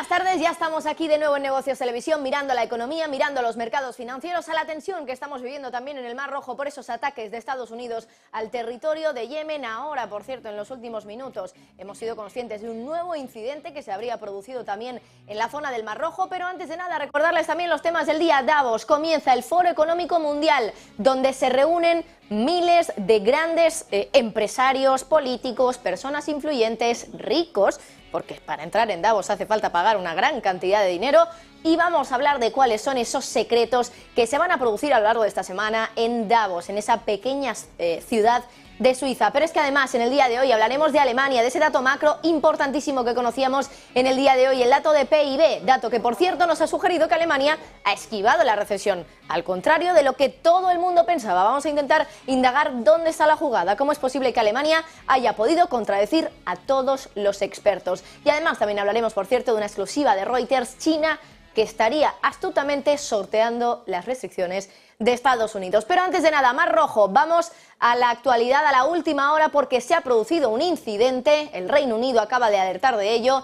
tardes, ya estamos aquí de nuevo en Negocios Televisión, mirando la economía, mirando los mercados financieros, a la tensión que estamos viviendo también en el Mar Rojo por esos ataques de Estados Unidos al territorio de Yemen. Ahora, por cierto, en los últimos minutos hemos sido conscientes de un nuevo incidente que se habría producido también en la zona del Mar Rojo, pero antes de nada recordarles también los temas del día. Davos, comienza el Foro Económico Mundial, donde se reúnen miles de grandes empresarios, políticos, personas influyentes, ricos, porque para entrar en Davos hace falta pagar una gran cantidad de dinero, y vamos a hablar de cuáles son esos secretos que se van a producir a lo largo de esta semana en Davos, en esa pequeña ciudad de Suiza. Pero es que además en el día de hoy hablaremos de Alemania, de ese dato macro importantísimo que conocíamos en el día de hoy, el dato de PIB, dato que por cierto nos ha sugerido que Alemania ha esquivado la recesión, al contrario de lo que todo el mundo pensaba. Vamos a intentar indagar dónde está la jugada, cómo es posible que Alemania haya podido contradecir a todos los expertos. Y además también hablaremos, por cierto, de una exclusiva de Reuters, China, que estaría astutamente sorteando las restricciones de Estados Unidos. Pero antes de nada, Mar Rojo, vamos a la actualidad, a la última hora, porque se ha producido un incidente, el Reino Unido acaba de alertar de ello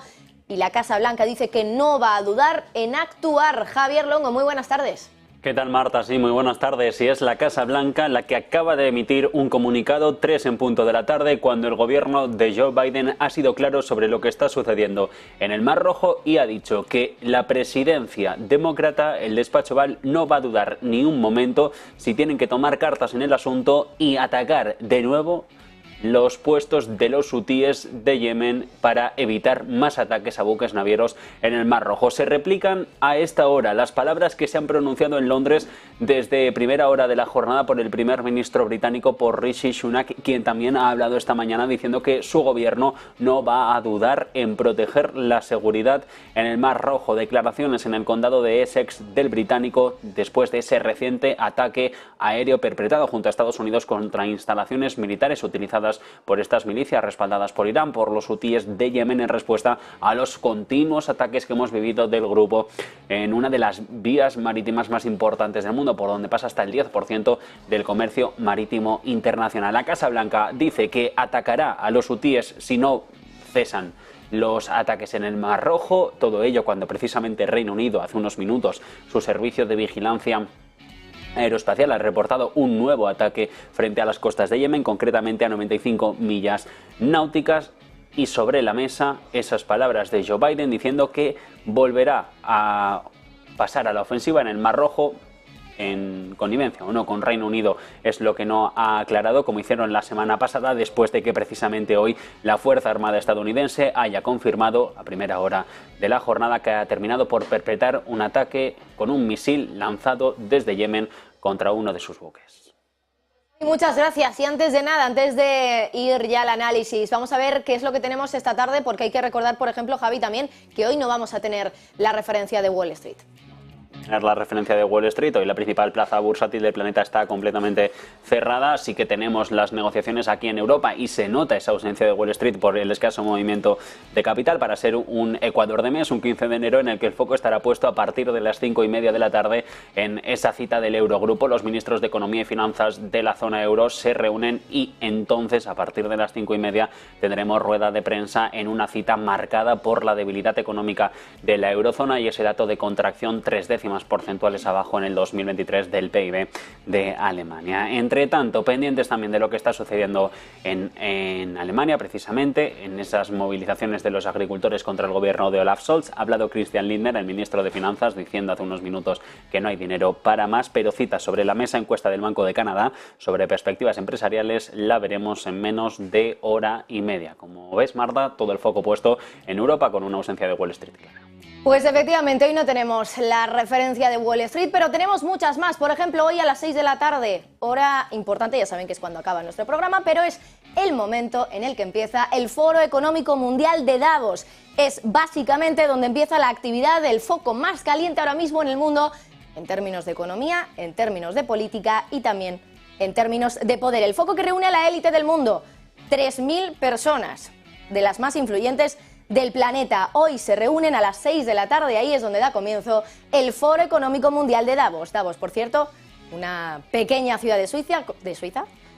y la Casa Blanca dice que no va a dudar en actuar. Javier Longo, muy buenas tardes. ¿Qué tal, Marta? Sí, muy buenas tardes. Y es la Casa Blanca la que acaba de emitir un comunicado 3 en punto de la tarde, cuando el gobierno de Joe Biden ha sido claro sobre lo que está sucediendo en el Mar Rojo y ha dicho que la presidencia demócrata, el despacho Oval, no va a dudar ni un momento si tienen que tomar cartas en el asunto y atacar de nuevo los puestos de los hutíes de Yemen para evitar más ataques a buques navieros en el Mar Rojo. Se replican a esta hora las palabras que se han pronunciado en Londres desde primera hora de la jornada por el primer ministro británico, por Rishi Sunak, quien también ha hablado esta mañana diciendo que su gobierno no va a dudar en proteger la seguridad en el Mar Rojo. Declaraciones en el condado de Essex del británico después de ese reciente ataque aéreo perpetrado junto a Estados Unidos contra instalaciones militares utilizadas por estas milicias respaldadas por Irán, por los hutíes de Yemen, en respuesta a los continuos ataques que hemos vivido del grupo en una de las vías marítimas más importantes del mundo, por donde pasa hasta el 10% del comercio marítimo internacional. La Casa Blanca dice que atacará a los hutíes si no cesan los ataques en el Mar Rojo, todo ello cuando precisamente Reino Unido, hace unos minutos, su servicio de vigilancia aeroespacial ha reportado un nuevo ataque frente a las costas de Yemen, concretamente a 95 millas náuticas, y sobre la mesa esas palabras de Joe Biden diciendo que volverá a pasar a la ofensiva en el Mar Rojo en connivencia o no con Reino Unido. Es lo que no ha aclarado, como hicieron la semana pasada, después de que precisamente hoy la Fuerza Armada estadounidense haya confirmado a primera hora de la jornada que ha terminado por perpetrar un ataque con un misil lanzado desde Yemen contra uno de sus buques. Muchas gracias. Y antes de nada, antes de ir ya al análisis, vamos a ver qué es lo que tenemos esta tarde, porque hay que recordar, por ejemplo, Javi, también, que hoy no vamos a tener la referencia de Wall Street. La referencia de Wall Street, hoy la principal plaza bursátil del planeta está completamente cerrada, sí que tenemos las negociaciones aquí en Europa y se nota esa ausencia de Wall Street por el escaso movimiento de capital, para ser un Ecuador de mes, un 15 de enero en el que el foco estará puesto a partir de las 5:30 de la tarde en esa cita del Eurogrupo. Los ministros de Economía y Finanzas de la zona euro se reúnen y entonces a partir de las 5:30 tendremos rueda de prensa en una cita marcada por la debilidad económica de la eurozona y ese dato de contracción 0,3 porcentuales abajo en el 2023 del PIB de Alemania. Entre tanto, pendientes también de lo que está sucediendo en Alemania, precisamente en esas movilizaciones de los agricultores contra el gobierno de Olaf Scholz. Ha hablado Christian Lindner, el ministro de Finanzas, diciendo hace unos minutos que no hay dinero para más, pero cita sobre la mesa encuesta del Banco de Canadá sobre perspectivas empresariales la veremos en menos de hora y media. Como ves, Marta, todo el foco puesto en Europa con una ausencia de Wall Street clara. Pues efectivamente, hoy no tenemos la referencia de Wall Street, pero tenemos muchas más. Por ejemplo, hoy a las 6 de la tarde, hora importante, ya saben que es cuando acaba nuestro programa, pero es el momento en el que empieza el Foro Económico Mundial de Davos. Es básicamente donde empieza la actividad del foco más caliente ahora mismo en el mundo, en términos de economía, en términos de política y también en términos de poder. El foco que reúne a la élite del mundo, 3.000 personas, de las más influyentes del planeta. Hoy se reúnen a las 6 de la tarde, ahí es donde da comienzo el Foro Económico Mundial de Davos. Davos, por cierto, una pequeña ciudad de Suiza,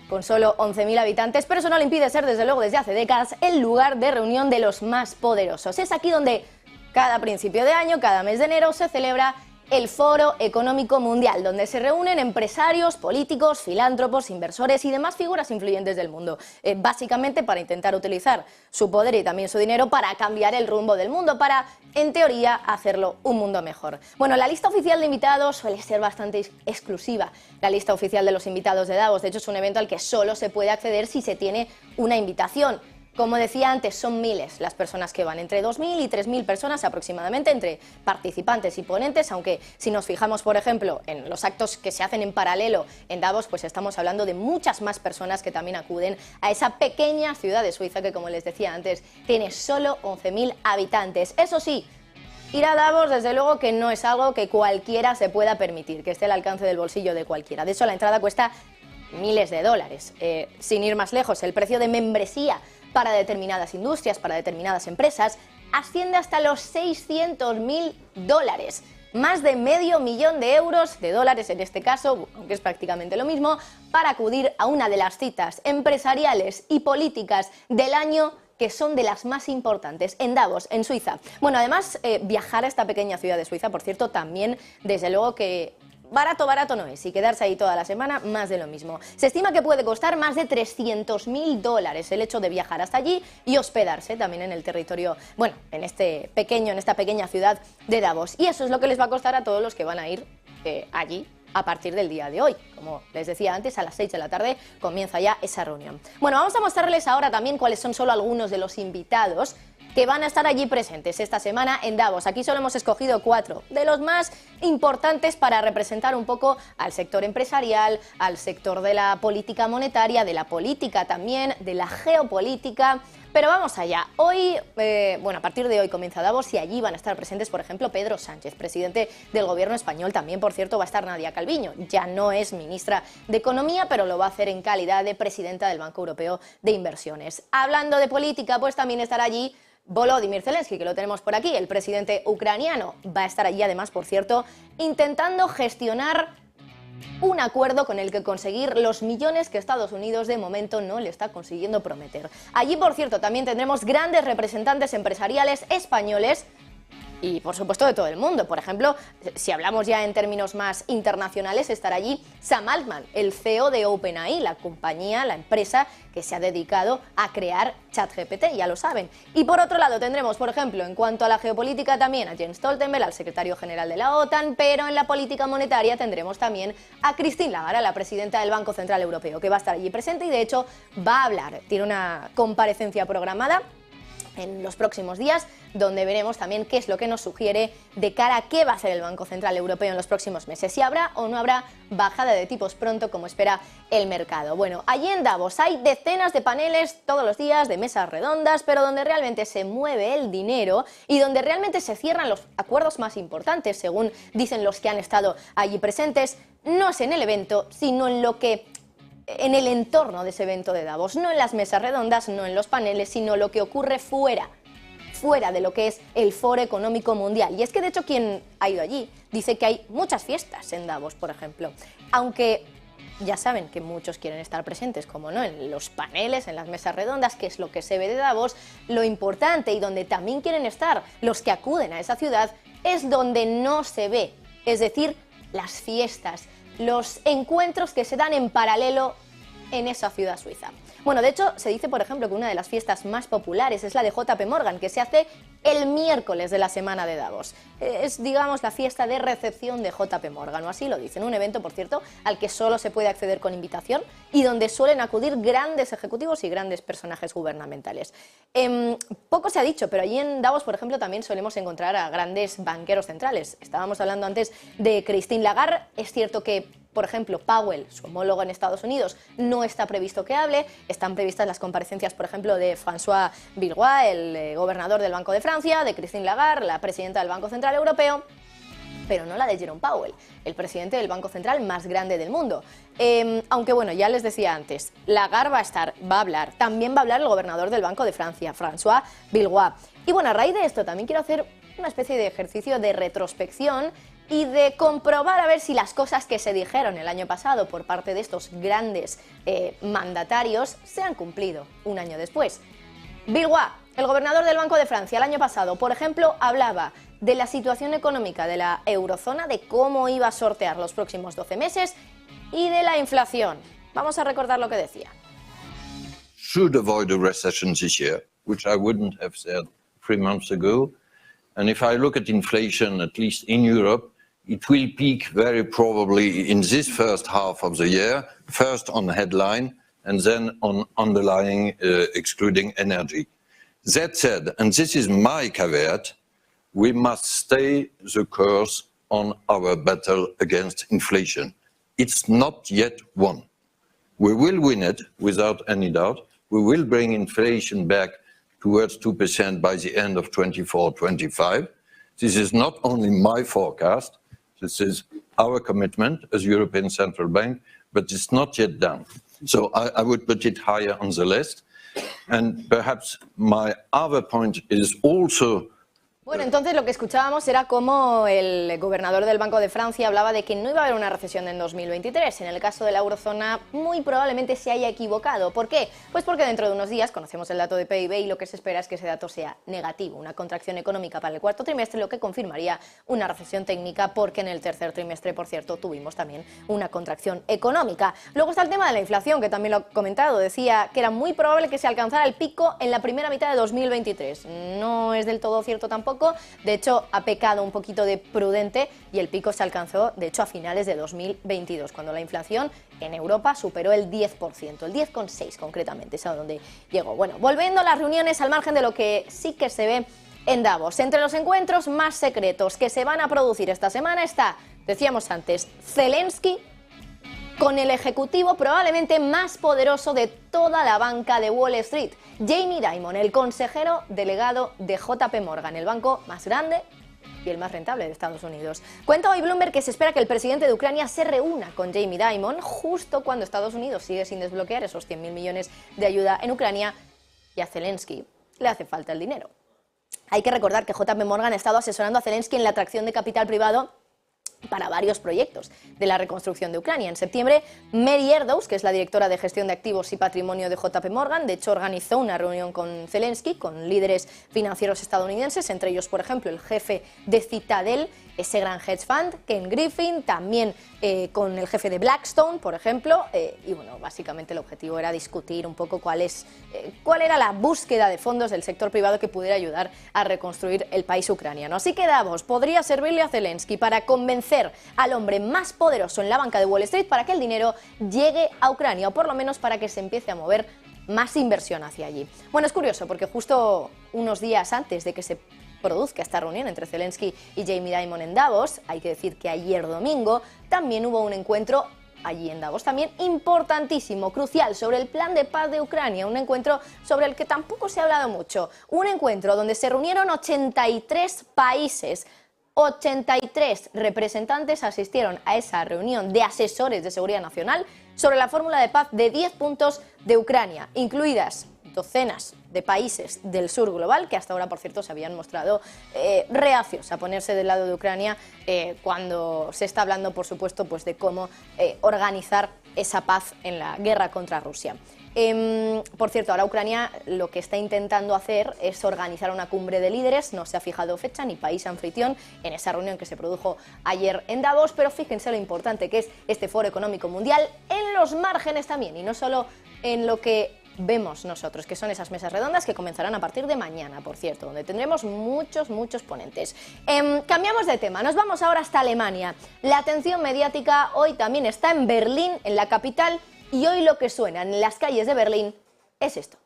con solo 11.000 habitantes, pero eso no le impide ser, desde luego, desde hace décadas, el lugar de reunión de los más poderosos. Es aquí donde Cada principio de año, cada mes de enero, se celebra el Foro Económico Mundial, donde se reúnen empresarios, políticos, filántropos, inversores y demás figuras influyentes del mundo, básicamente para intentar utilizar su poder y también su dinero para cambiar el rumbo del mundo, para, en teoría, hacerlo un mundo mejor. Bueno, la lista oficial de invitados suele ser bastante exclusiva, la lista oficial de los invitados de Davos. De hecho, es un evento al que solo se puede acceder si se tiene una invitación. Como decía antes, son miles las personas que van, entre 2.000 y 3.000 personas aproximadamente entre participantes y ponentes, aunque si nos fijamos, por ejemplo, en los actos que se hacen en paralelo en Davos, pues estamos hablando de muchas más personas que también acuden a esa pequeña ciudad de Suiza que, como les decía antes, tiene solo 11.000 habitantes. Eso sí, ir a Davos, desde luego que no es algo que cualquiera se pueda permitir, que esté al alcance del bolsillo de cualquiera. De hecho, la entrada cuesta miles de dólares. Sin ir más lejos, el precio de membresía para determinadas industrias, para determinadas empresas, asciende hasta los 600.000 dólares. Más de medio millón de euros, de dólares en este caso, aunque es prácticamente lo mismo, para acudir a una de las citas empresariales y políticas del año que son de las más importantes, en Davos, en Suiza. Bueno, además, viajar a esta pequeña ciudad de Suiza, por cierto, también, desde luego que barato no es, y quedarse ahí toda la semana, más de lo mismo. Se estima que puede costar más de 300.000 dólares el hecho de viajar hasta allí y hospedarse también en el territorio, bueno, en esta pequeña ciudad de Davos. Y eso es lo que les va a costar a todos los que van a ir allí a partir del día de hoy. Como les decía antes, a las 6 de la tarde comienza ya esa reunión. Bueno, vamos a mostrarles ahora también cuáles son solo algunos de los invitados que van a estar allí presentes esta semana en Davos. Aquí solo hemos escogido 4 de los más importantes para representar un poco al sector empresarial, al sector de la política monetaria, de la política también, de la geopolítica. Pero vamos allá. Hoy, a partir de hoy comienza Davos y allí van a estar presentes, por ejemplo, Pedro Sánchez, presidente del gobierno español. También, por cierto, va a estar Nadia Calviño. Ya no es ministra de Economía, pero lo va a hacer en calidad de presidenta del Banco Europeo de Inversiones. Hablando de política, pues también estará allí Volodymyr Zelensky, que lo tenemos por aquí, el presidente ucraniano. Va a estar allí, además, por cierto, intentando gestionar un acuerdo con el que conseguir los millones que Estados Unidos de momento no le está consiguiendo prometer. Allí, por cierto, también tendremos grandes representantes empresariales españoles y, por supuesto, de todo el mundo. Por ejemplo, si hablamos ya en términos más internacionales, estará allí Sam Altman, el CEO de OpenAI, la compañía, la empresa que se ha dedicado a crear ChatGPT, ya lo saben. Y por otro lado tendremos, por ejemplo, en cuanto a la geopolítica también a Jens Stoltenberg, al secretario general de la OTAN, pero en la política monetaria tendremos también a Christine Lagarde, la presidenta del Banco Central Europeo, que va a estar allí presente y de hecho va a hablar. Tiene una comparecencia programada en los próximos días, donde veremos también qué es lo que nos sugiere de cara a qué va a hacer el Banco Central Europeo en los próximos meses, si habrá o no habrá bajada de tipos pronto como espera el mercado. Bueno, allí en Davos hay decenas de paneles todos los días, de mesas redondas, pero donde realmente se mueve el dinero y donde realmente se cierran los acuerdos más importantes, según dicen los que han estado allí presentes, no es en el evento, sino en el entorno de ese evento de Davos, no en las mesas redondas, no en los paneles, sino lo que ocurre fuera de lo que es el Foro Económico Mundial. Y es que, de hecho, quien ha ido allí dice que hay muchas fiestas en Davos, por ejemplo, aunque ya saben que muchos quieren estar presentes, como no, en los paneles, en las mesas redondas, que es lo que se ve de Davos. Lo importante y donde también quieren estar los que acuden a esa ciudad es donde no se ve, es decir, las fiestas, los encuentros que se dan en paralelo en esa ciudad suiza. Bueno, de hecho, se dice, por ejemplo, que una de las fiestas más populares es la de JP Morgan, que se hace el miércoles de la semana de Davos. Es, digamos, la fiesta de recepción de JP Morgan, o así lo dicen. Un evento, por cierto, al que solo se puede acceder con invitación y donde suelen acudir grandes ejecutivos y grandes personajes gubernamentales. Poco se ha dicho, pero allí en Davos, por ejemplo, también solemos encontrar a grandes banqueros centrales. Estábamos hablando antes de Christine Lagarde. Es cierto que, por ejemplo, Powell, su homólogo en Estados Unidos, no está previsto que hable. Están previstas las comparecencias, por ejemplo, de François Villeroy, el gobernador del Banco de Francia, de Christine Lagarde, la presidenta del Banco Central Europeo, pero no la de Jerome Powell, el presidente del Banco Central más grande del mundo. Aunque bueno, ya les decía antes, Lagarde va a hablar, también va a hablar el gobernador del Banco de Francia, François Villeroy. Y bueno, a raíz de esto también quiero hacer una especie de ejercicio de retrospección y de comprobar a ver si las cosas que se dijeron el año pasado por parte de estos grandes mandatarios se han cumplido un año después. Villeroy, el gobernador del Banco de Francia, el año pasado, por ejemplo, hablaba de la situación económica de la eurozona, de cómo iba a sortear los próximos 12 meses y de la inflación. Vamos a recordar lo que decía. Should avoid a recession this year, which I wouldn't have said 3 months ago. And if I look at inflation, at least in Europe, it will peak very probably in this first half of the year, first on headline and then on underlying, excluding energy. That said, and this is my caveat, we must stay the course on our battle against inflation. It's not yet won. We will win it without any doubt. We will bring inflation back towards 2% by the end of 24-25. This is not only my forecast, this is our commitment as European Central Bank, but it's not yet done. So I would put it higher on the list. And perhaps my other point is also... Bueno, entonces lo que escuchábamos era cómo el gobernador del Banco de Francia hablaba de que no iba a haber una recesión en 2023. En el caso de la eurozona, muy probablemente se haya equivocado. ¿Por qué? Pues porque dentro de unos días conocemos el dato de PIB y lo que se espera es que ese dato sea negativo, una contracción económica para el cuarto trimestre, lo que confirmaría una recesión técnica, porque en el tercer trimestre, por cierto, tuvimos también una contracción económica. Luego está el tema de la inflación, que también lo he comentado. Decía que era muy probable que se alcanzara el pico en la primera mitad de 2023. No es del todo cierto tampoco. De hecho, ha pecado un poquito de prudente y el pico se alcanzó, de hecho, a finales de 2022, cuando la inflación en Europa superó el 10%, el 10,6 concretamente, es a donde llegó. Bueno, volviendo a las reuniones, al margen de lo que sí que se ve en Davos, entre los encuentros más secretos que se van a producir esta semana está, decíamos antes, Zelensky con el ejecutivo probablemente más poderoso de toda la banca de Wall Street, Jamie Dimon, el consejero delegado de JP Morgan, el banco más grande y el más rentable de Estados Unidos. Cuenta hoy Bloomberg que se espera que el presidente de Ucrania se reúna con Jamie Dimon justo cuando Estados Unidos sigue sin desbloquear esos 100.000 millones de ayuda en Ucrania, y a Zelensky le hace falta el dinero. Hay que recordar que JP Morgan ha estado asesorando a Zelensky en la atracción de capital privado para varios proyectos de la reconstrucción de Ucrania. En septiembre, Mary Erdoes, que es la directora de gestión de activos y patrimonio de JP Morgan, de hecho organizó una reunión con Zelensky, con líderes financieros estadounidenses, entre ellos, por ejemplo, el jefe de Citadel, ese gran hedge fund, Ken Griffin, también con el jefe de Blackstone, por ejemplo, y bueno, básicamente el objetivo era discutir un poco cuál era la búsqueda de fondos del sector privado que pudiera ayudar a reconstruir el país ucraniano. Así que Davos podría servirle a Zelensky para convencer al hombre más poderoso en la banca de Wall Street para que el dinero llegue a Ucrania, o por lo menos para que se empiece a mover más inversión hacia allí. Bueno, es curioso porque justo unos días antes de que se produzca esta reunión entre Zelensky y Jamie Dimon en Davos, hay que decir que ayer domingo también hubo un encuentro allí en Davos, también importantísimo, crucial, sobre el plan de paz de Ucrania, un encuentro sobre el que tampoco se ha hablado mucho, un encuentro donde se reunieron 83 países, 83 representantes asistieron a esa reunión de asesores de seguridad nacional sobre la fórmula de paz de 10 puntos de Ucrania, incluidas docenas de países del sur global, que hasta ahora, por cierto, se habían mostrado reacios a ponerse del lado de Ucrania cuando se está hablando, por supuesto, pues de cómo organizar esa paz en la guerra contra Rusia. Por cierto, ahora Ucrania lo que está intentando hacer es organizar una cumbre de líderes, no se ha fijado fecha ni país anfitrión en esa reunión que se produjo ayer en Davos, pero fíjense lo importante que es este Foro Económico Mundial en los márgenes también, y no solo en lo que vemos nosotros, que son esas mesas redondas que comenzarán a partir de mañana, por cierto, donde tendremos muchos ponentes. Cambiamos de tema, nos vamos ahora hasta Alemania. La atención mediática hoy también está en Berlín, en la capital, y hoy lo que suena en las calles de Berlín es esto.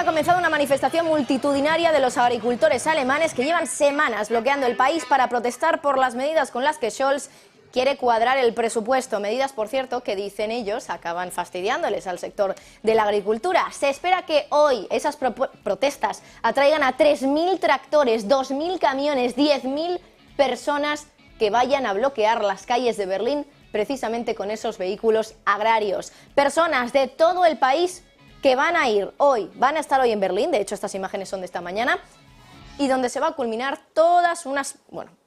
Comenzado una manifestación multitudinaria de los agricultores alemanes que llevan semanas bloqueando el país para protestar por las medidas con las que Scholz quiere cuadrar el presupuesto, medidas, por cierto, que dicen ellos acaban fastidiándoles al sector de la agricultura. Se espera que hoy esas protestas atraigan a 3.000 tractores, 2.000 camiones, 10.000 personas que vayan a bloquear las calles de Berlín precisamente con esos vehículos agrarios. Personas de todo el país que van a estar hoy en Berlín, de hecho estas imágenes son de esta mañana, y donde se va a culminar todas unas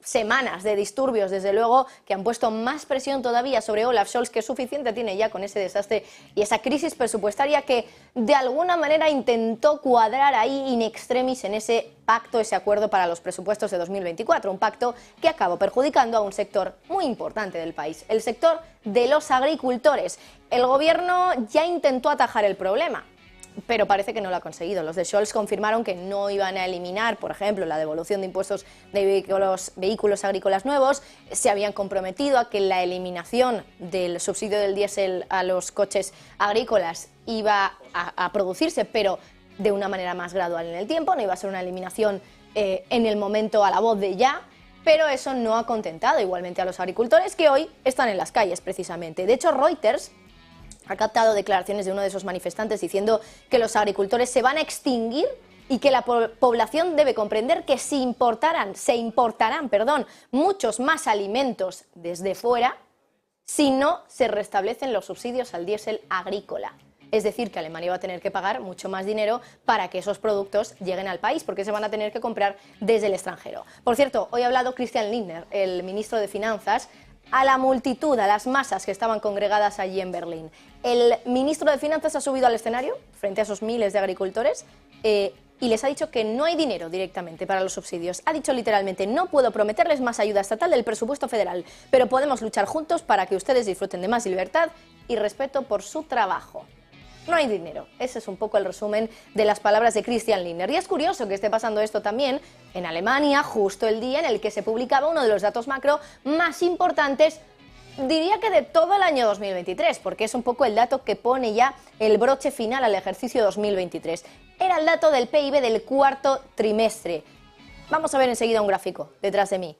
semanas de disturbios, desde luego, que han puesto más presión todavía sobre Olaf Scholz, que suficiente tiene ya con ese desastre y esa crisis presupuestaria que de alguna manera intentó cuadrar ahí in extremis en ese pacto, ese acuerdo para los presupuestos de 2024, un pacto que acabó perjudicando a un sector muy importante del país, el sector de los agricultores. El gobierno ya intentó atajar el problema, pero parece que no lo ha conseguido. Los de Scholz confirmaron que no iban a eliminar, por ejemplo, la devolución de impuestos de vehículos agrícolas nuevos, se habían comprometido a que la eliminación del subsidio del diésel a los coches agrícolas iba a producirse, pero de una manera más gradual en el tiempo, no iba a ser una eliminación en el momento a la voz de ya, pero eso no ha contentado igualmente a los agricultores que hoy están en las calles precisamente. De hecho, Reuters ha captado declaraciones de uno de esos manifestantes diciendo que los agricultores se van a extinguir y que la población debe comprender que se importarán muchos más alimentos desde fuera si no se restablecen los subsidios al diésel agrícola. Es decir, que Alemania va a tener que pagar mucho más dinero para que esos productos lleguen al país, porque se van a tener que comprar desde el extranjero. Por cierto, hoy ha hablado Christian Lindner, el ministro de Finanzas, a la multitud, a las masas que estaban congregadas allí en Berlín. El ministro de Finanzas ha subido al escenario frente a esos miles de agricultores y les ha dicho que no hay dinero directamente para los subsidios. Ha dicho literalmente: no puedo prometerles más ayuda estatal del presupuesto federal, pero podemos luchar juntos para que ustedes disfruten de más libertad y respeto por su trabajo. No hay dinero. Ese es un poco el resumen de las palabras de Christian Lindner. Y es curioso que esté pasando esto también en Alemania, justo el día en el que se publicaba uno de los datos macro más importantes, diría que de todo el año 2023, porque es un poco el dato que pone ya el broche final al ejercicio 2023. Era el dato del PIB del cuarto trimestre. Vamos a ver enseguida un gráfico detrás de mí.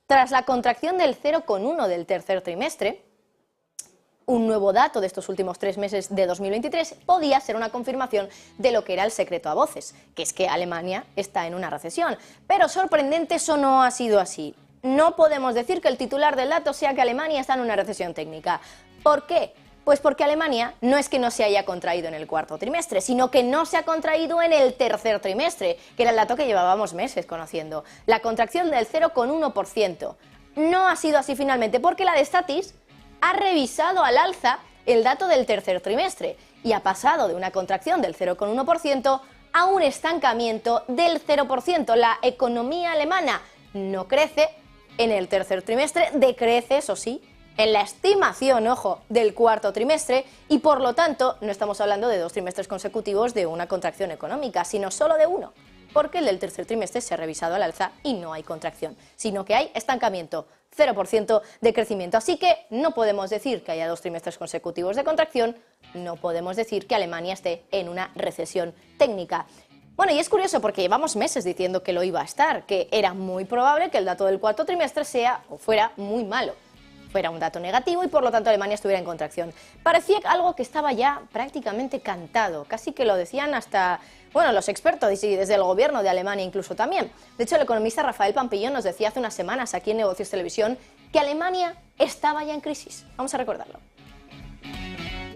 Tras la contracción del 0,1 del tercer trimestre, un nuevo dato de estos últimos 3 meses de 2023 podía ser una confirmación de lo que era el secreto a voces, que es que Alemania está en una recesión. Pero sorprendente, eso no ha sido así. No podemos decir que el titular del dato sea que Alemania está en una recesión técnica. ¿Por qué? Pues porque Alemania no es que no se haya contraído en el cuarto trimestre, sino que no se ha contraído en el tercer trimestre, que era el dato que llevábamos meses conociendo. La contracción del 0,1%. No ha sido así finalmente, porque la de Statis ha revisado al alza el dato del tercer trimestre y ha pasado de una contracción del 0,1% a un estancamiento del 0%. La economía alemana no crece en el tercer trimestre, decrece, eso sí, en la estimación, ojo, del cuarto trimestre, y por lo tanto no estamos hablando de 2 trimestres consecutivos de una contracción económica, sino solo de uno, porque el del tercer trimestre se ha revisado al alza y no hay contracción, sino que hay estancamiento, 0% de crecimiento. Así que no podemos decir que haya 2 trimestres consecutivos de contracción, no podemos decir que Alemania esté en una recesión técnica. Bueno, y es curioso porque llevamos meses diciendo que lo iba a estar, que era muy probable que el dato del cuarto trimestre sea o fuera muy malo, fuera un dato negativo y por lo tanto Alemania estuviera en contracción. Parecía algo que estaba ya prácticamente cantado, casi que lo decían hasta, bueno, los expertos y desde el gobierno de Alemania incluso también. De hecho, el economista Rafael Pampillón nos decía hace unas semanas aquí en Negocios Televisión que Alemania estaba ya en crisis. Vamos a recordarlo.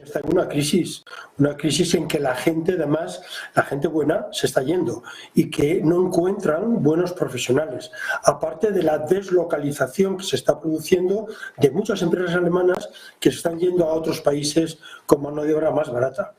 Está en una crisis en que la gente, además, la gente buena se está yendo y que no encuentran buenos profesionales. Aparte de la deslocalización que se está produciendo de muchas empresas alemanas que se están yendo a otros países con mano de obra más barata.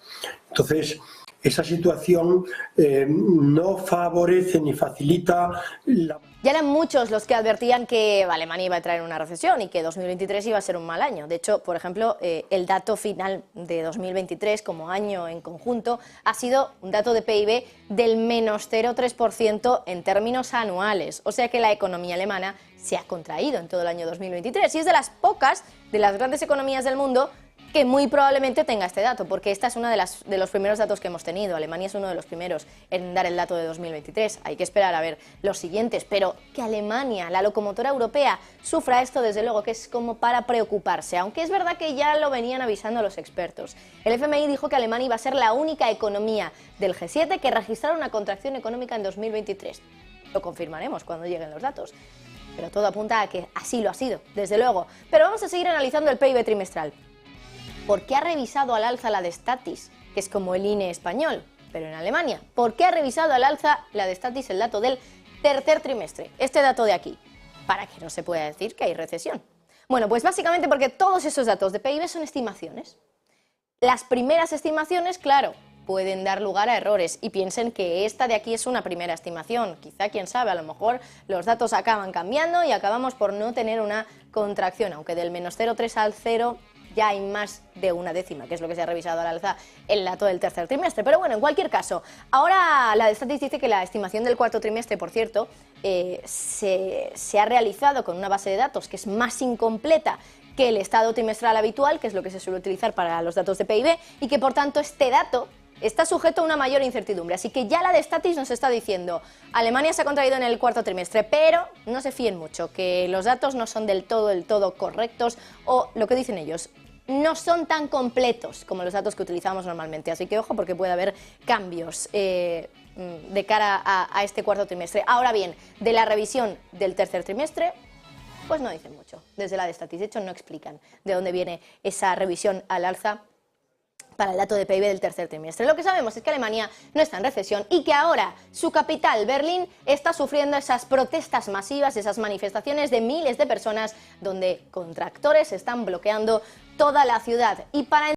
Entonces, esa situación no favorece ni facilita la... Ya eran muchos los que advertían que Alemania iba a entrar en una recesión y que 2023 iba a ser un mal año. De hecho, por ejemplo, el dato final de 2023 como año en conjunto ha sido un dato de PIB del menos 0,3% en términos anuales. O sea que la economía alemana se ha contraído en todo el año 2023 y es de las pocas, de las grandes economías del mundo que muy probablemente tenga este dato, porque esta es una de los primeros datos que hemos tenido. Alemania es uno de los primeros en dar el dato de 2023. Hay que esperar a ver los siguientes, pero que Alemania, la locomotora europea, sufra esto, desde luego que es como para preocuparse, aunque es verdad que ya lo venían avisando los expertos. El FMI dijo que Alemania iba a ser la única economía del G7 que registrara una contracción económica en 2023. Lo confirmaremos cuando lleguen los datos. Pero todo apunta a que así lo ha sido, desde luego. Pero vamos a seguir analizando el PIB trimestral. ¿Por qué ha revisado al alza la de Statis, que es como el INE español, pero en Alemania? ¿Por qué ha revisado al alza la de Statis el dato del tercer trimestre? Este dato de aquí, para que no se pueda decir que hay recesión. Bueno, pues básicamente porque todos esos datos de PIB son estimaciones. Las primeras estimaciones, claro, pueden dar lugar a errores, y piensen que esta de aquí es una primera estimación. Quizá, quién sabe, a lo mejor los datos acaban cambiando y acabamos por no tener una contracción, aunque del menos 0,3 al 0 ya hay más de una décima, que es lo que se ha revisado al alza el dato del tercer trimestre. Pero bueno, en cualquier caso, ahora la de Statis dice que la estimación del cuarto trimestre, por cierto, se ha realizado con una base de datos que es más incompleta que el estado trimestral habitual, que es lo que se suele utilizar para los datos de PIB, y que por tanto este dato está sujeto a una mayor incertidumbre. Así que ya la de Statis nos está diciendo: Alemania se ha contraído en el cuarto trimestre, pero no se fíen mucho, que los datos no son del todo correctos, o lo que dicen ellos, no son tan completos como los datos que utilizamos normalmente. Así que ojo, porque puede haber cambios de cara a este cuarto trimestre. Ahora bien, de la revisión del tercer trimestre, pues no dicen mucho desde la de Statis. De hecho, no explican de dónde viene esa revisión al alza para el dato de PIB del tercer trimestre. Lo que sabemos es que Alemania no está en recesión y que ahora su capital, Berlín, está sufriendo esas protestas masivas, esas manifestaciones de miles de personas donde contractores están bloqueando toda la ciudad. Y para